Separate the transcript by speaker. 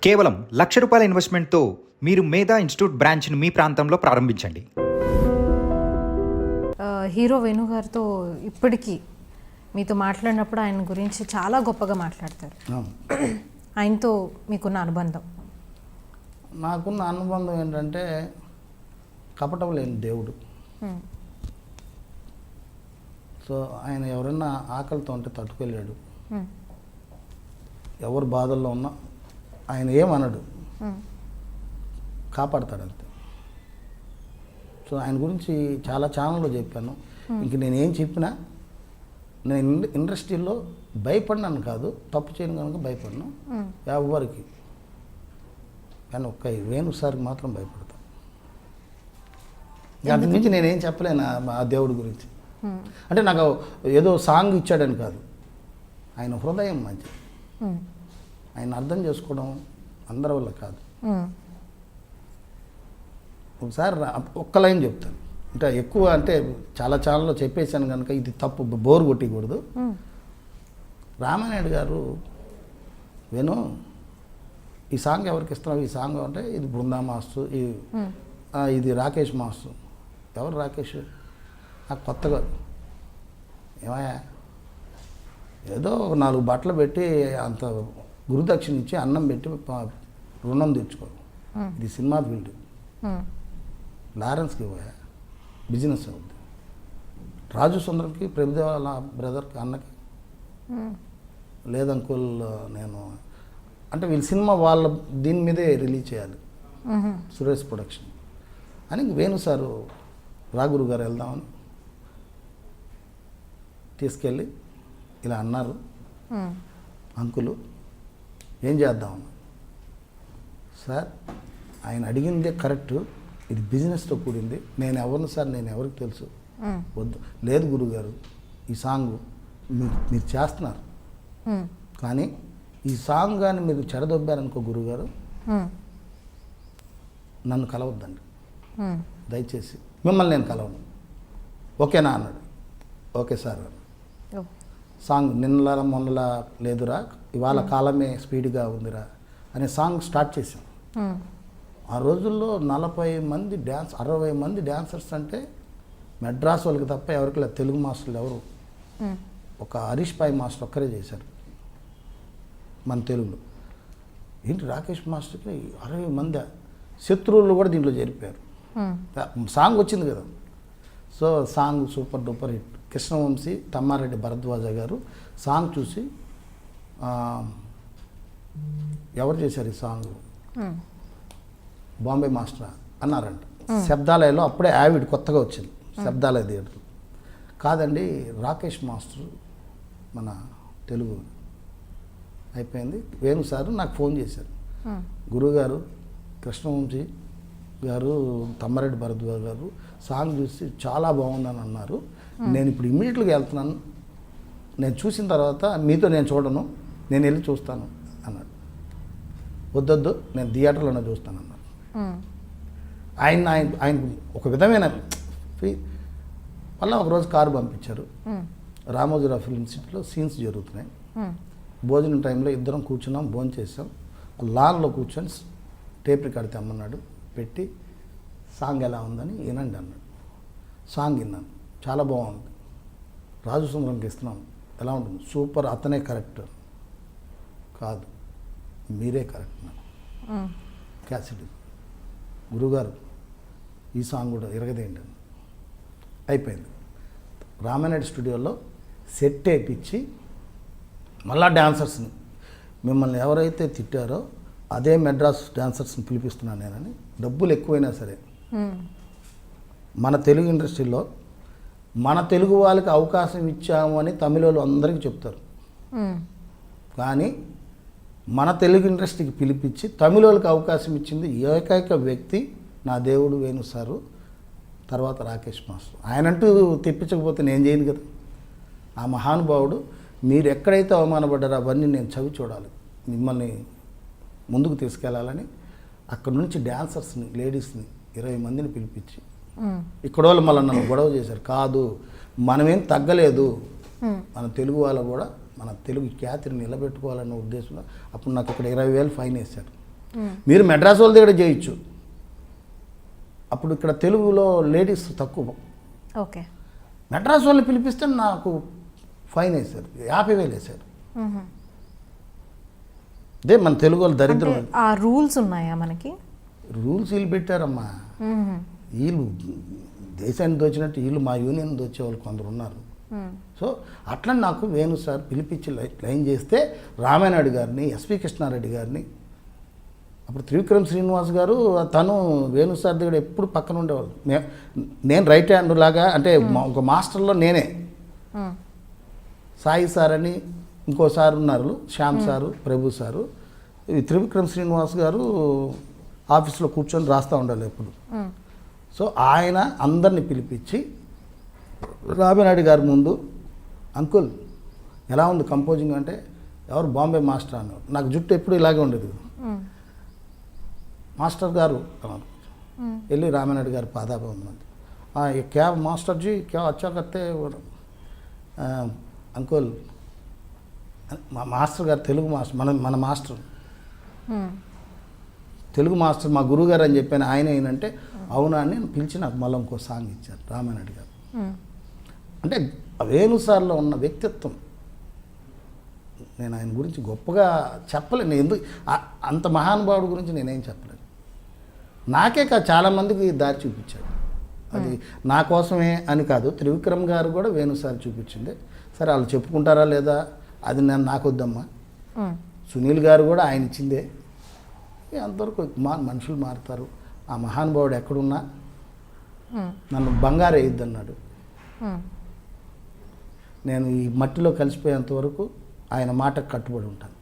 Speaker 1: కేవలం ₹1,00,000 ఇన్వెస్ట్మెంట్తో మీరు మేధా ఇన్స్టిట్యూట్ బ్రాంచ్ను మీ ప్రాంతంలో ప్రారంభించండి.
Speaker 2: హీరో వేణు గారితో ఇప్పటికీ మీతో మాట్లాడినప్పుడు ఆయన గురించి చాలా గొప్పగా మాట్లాడతారు. ఆయనతో మీకున్న అనుబంధం?
Speaker 3: నాకున్న అనుబంధం ఏంటంటే కపటం లేని దేవుడు. సో ఆయన ఎవరైనా ఆకలితో ఉంటే తట్టుకెళ్ళాడు. ఎవరు బాధల్లో ఉన్నా ఆయన ఏమనడు, కాపాడతాడు అంతే. సో ఆయన గురించి చాలా ఛానల్లో చెప్పాను. ఇంక నేను ఏం చెప్పినా నేను ఇండస్ట్రీలో భయపడినాను కాదు, తప్పు చేయను కనుక భయపడినా ఎవరికి, కానీ ఒక్క వేణు సార్కి మాత్రం భయపడతాను. అంతకు మించి నేనేం చెప్పలేను ఆ దేవుడి గురించి. అంటే నాకు ఏదో సాంగ్ ఇచ్చాడని కాదు, ఆయన హృదయం మంచి, ఆయన అర్థం చేసుకోవడం అందరి వల్ల కాదు. ఒకసారి ఒక్క లైన్ చెప్తాను, అంటే ఎక్కువ అంటే చాలా ఛానల్లో చెప్పేశాను కనుక ఇది తప్పు, బోర్ కొట్టకూడదు. రామానాయుడు గారు, వేణు ఈ సాంగ్ ఎవరికి ఇస్తున్నావు, ఈ సాంగ్ అంటే ఇది బృందా మాస్టర్, ఇది రాకేష్ మాస్టర్. ఎవరు రాకేష్? నాకు కొత్తగా, ఏమయ్యా ఏదో 4 బట్టలు పెట్టి అంత గురుదక్షిణ ఇచ్చి అన్నం పెట్టి రుణం తెచ్చుకో, ఇది సినిమా ఫీల్డ్. లారెన్స్కి పోయా, బిజినెస్ అవుద్ది. రాజు సుందరంకి, ప్రభుదేవ బ్రదర్కి, అన్నకి లేదంకుల్ నేను అంటే వీళ్ళ సినిమా వాళ్ళ దీని మీదే రిలీజ్ చేయాలి, సురేష్ ప్రొడక్షన్ అని వేణు సారు రాగురు గారు వెళ్దామని తీసుకెళ్ళి ఇలా అన్నారు, అంకులు ఏం చేద్దామని. సార్ ఆయన అడిగిందే కరెక్ట్, ఇది బిజినెస్తో కూడింది, నేను ఎవరిని సార్, నేను ఎవరికి తెలుసు, వద్దు. లేదు గురుగారు, ఈ సాంగ్ మీరు చేస్తున్నారు, కానీ ఈ సాంగ్ కానీ మీరు చెడదొబ్బారనుకో గురుగారు, నన్ను కలవద్దండి దయచేసి, మిమ్మల్ని నేను కలవను, ఓకేనా అన్నాడు. ఓకే సార్ అన్నాడు. సాంగ్ నిన్నల మొన్నల లేదురా, ఇవాళ కాలమే స్పీడ్గా ఉందిరా అనే సాంగ్ స్టార్ట్ చేశాం. ఆ రోజుల్లో 40 మంది 60 మంది డ్యాన్సర్స్ అంటే మెడ్రాస్ వాళ్ళకి తప్ప ఎవరికి లేదు, తెలుగు మాస్టర్లు ఎవరు, ఒక హరీష్ పాయ్ మాస్టర్ ఒక్కరే చేశారు మన తెలుగులో. ఏంటి రాకేష్ మాస్టర్కి 60 మంది శత్రువులు కూడా దీంట్లో చేరిపోయారు. సాంగ్ వచ్చింది కదా, so song super duper hit. Krishnavamsi, Tammareddy Bharadwaj గారు సాంగ్ చూసి ఎవరు చేశారు ఈ సాంగ్, బాంబే మాస్టర్ అన్నారంట. శబ్దాలయలో అప్పుడే యావిడ్ కొత్తగా వచ్చింది, శబ్దాలయ థియేటర్. కాదండి రాకేష్ మాస్టర్ మన తెలుగు అయిపోయింది. వేణు సార్ నాకు ఫోన్ చేశారు, గురుగారు కృష్ణవంశీ గారు, తమ్మారెడ్డి భరద్వాజ గారు సాంగ్ చూసి చాలా బాగుందని అన్నారు, నేను ఇప్పుడు ఇమ్మీడియట్గా వెళ్తున్నాను, నేను చూసిన తర్వాత మీతో నేను చూడను, నేను వెళ్ళి చూస్తాను అన్నాడు. వద్దొద్దు, నేను థియేటర్లోనే చూస్తాను అన్నారు. ఆయన ఒక విధమైన మళ్ళీ ఒకరోజు కారు పంపించారు, రామోజీరావు ఫిల్మ్ సిటీలో సీన్స్ జరుగుతున్నాయి, భోజనం టైంలో ఇద్దరం కూర్చున్నాం, భోజనం చేసాం, లాన్లో కూర్చొని టేప్ రికార్డ్ తెమ్మన్నాడు, పెట్టి సాంగ్ ఎలా ఉందని వినండి అన్నాడు. సాంగ్ విన్నాను, చాలా బాగుంది, రాజు సుందరంకి ఇస్తున్నాం, ఎలా ఉంటుంది, సూపర్, అతనే కరెక్ట్. కాదు మీరే కరెక్ట్ నాకు క్యాసెట్, గురుగారు ఈ సాంగ్ కూడా ఇరగదేంటి అని అయిపోయింది. రామానాయుడు స్టూడియోలో సెట్ వేయించి మళ్ళా డ్యాన్సర్స్ని, మిమ్మల్ని ఎవరైతే తిట్టారో అదే మెడ్రాస్ డ్యాన్సర్స్ని పిలిపిస్తున్నాను నేనని, డబ్బులు ఎక్కువైనా సరే మన తెలుగు ఇండస్ట్రీలో మన తెలుగు వాళ్ళకి అవకాశం ఇచ్చాము అని తమిళ వాళ్ళు అందరికీ చెప్తారు, కానీ మన తెలుగు ఇండస్ట్రీకి పిలిపించి తమిళ వాళ్ళకి అవకాశం ఇచ్చింది ఏకైక వ్యక్తి నా దేవుడు వేణు సారు, తర్వాత రాకేష్ మాస్టర్. ఆయనంటూ తెప్పించకపోతే నేను చేయను కదా. ఆ మహానుభావుడు, మీరు ఎక్కడైతే అవమానపడ్డారో అవన్నీ నేను చవి చూడాలి, మిమ్మల్ని ముందుకు తీసుకెళ్లాలని అక్కడ నుంచి డ్యాన్సర్స్ని, లేడీస్ని 20 మందిని పిలిపించి, ఇక్కడ వాళ్ళు మళ్ళీ నన్ను గొడవ చేశారు. కాదు, మనమేం తగ్గలేదు, మన తెలుగు వాళ్ళు కూడా మన తెలుగు ఖ్యాతిని నిలబెట్టుకోవాలన్న ఉద్దేశంలో అప్పుడు నాకు ఇక్కడ 20,000 ఫైన్ వేశారు. మీరు మెడ్రాస్ వాళ్ళ దగ్గర చేయొచ్చు. అప్పుడు ఇక్కడ తెలుగులో లేడీస్ తక్కువ.
Speaker 2: ఓకే.
Speaker 3: మెడ్రాస్ వాళ్ళని పిలిపిస్తే నాకు ఫైన్ వేశారు, 50,000 వేశారు. అదే మన తెలుగు వాళ్ళు దరిద్రం.
Speaker 2: అంటే ఆ రూల్స్ ఉన్నాయా మనకి?
Speaker 3: రూల్స్ వీళ్ళు పెట్టారమ్మా. వీళ్ళు దేశాన్ని దోచినట్టు వీళ్ళు మా యూనియన్ దోచే వాళ్ళు కొందరు ఉన్నారు. సో అట్లా నాకు వేణు సార్ పిలిపించి లైన్ చేస్తే రామానాయుడు గారిని, ఎస్పి కృష్ణారెడ్డి గారిని, అప్పుడు త్రివిక్రమ్ శ్రీనివాస్ గారు తను వేణు సార్ దగ్గర ఎప్పుడు పక్కన ఉండేవాళ్ళు. నేను రైట్ హ్యాండ్ లాగా, అంటే ఒక మాస్టర్లో నేనే. సాయి సార్ అని ఇంకో సార్ ఉన్నారు, శ్యామ్ సారు, ప్రభు సారు. ఈ త్రివిక్రమ్ శ్రీనివాస్ గారు ఆఫీస్లో కూర్చొని రాస్తూ ఉండాలి ఎప్పుడు. సో ఆయన అందరిని పిలిపించి రామానాయుడు గారి ముందు, అంకుల్ ఎలా ఉంది కంపోజింగ్ అంటే, ఎవరు బాంబే మాస్టర్ అన్నారు. నాకు జుట్టు ఎప్పుడు ఇలాగే ఉండేది. మాస్టర్ గారు అన్నారు. వెళ్ళి రామానాయుడు గారు పాదాభివందనం. క్యా మాస్టర్ జీ క్యా అచ్చా కర్తే అంకుల్. మా మాస్టర్ గారు తెలుగు మాస్టర్, మన మాస్టర్, తెలుగు మాస్టర్ మా గురువు గారు అని చెప్పాను. ఆయన ఏంటంటే అవునా అని పిలిచి నాకు మళ్ళీ ఇంకో సాంగ్ ఇచ్చారు రామానాయుడు గారు. అంటే వేణు సార్లో ఉన్న వ్యక్తిత్వం నేను ఆయన గురించి గొప్పగా చెప్పలేను. ఎందుకు అంత మహానుభావుడు గురించి నేనేం చెప్పలేను. నాకే కాదు చాలామందికి దారి చూపించాడు. అది నా కోసమే అని కాదు, త్రివిక్రమ్ గారు కూడా వేణు సార్ చూపించింది. సరే వాళ్ళు చెప్పుకుంటారా లేదా అది నాకు వద్దమ్మా. సునీల్ గారు కూడా ఆయన ఇచ్చిందే. అంతవరకు మనుషులు మారుతారు. ఆ మహానుభావుడు ఎక్కడున్నా నన్ను బంగారు వేయొద్దన్నాడు. నేను ఈ మట్టిలో కలిసిపోయేంత వరకు ఆయన మాటకు కట్టుబడి ఉంటాను.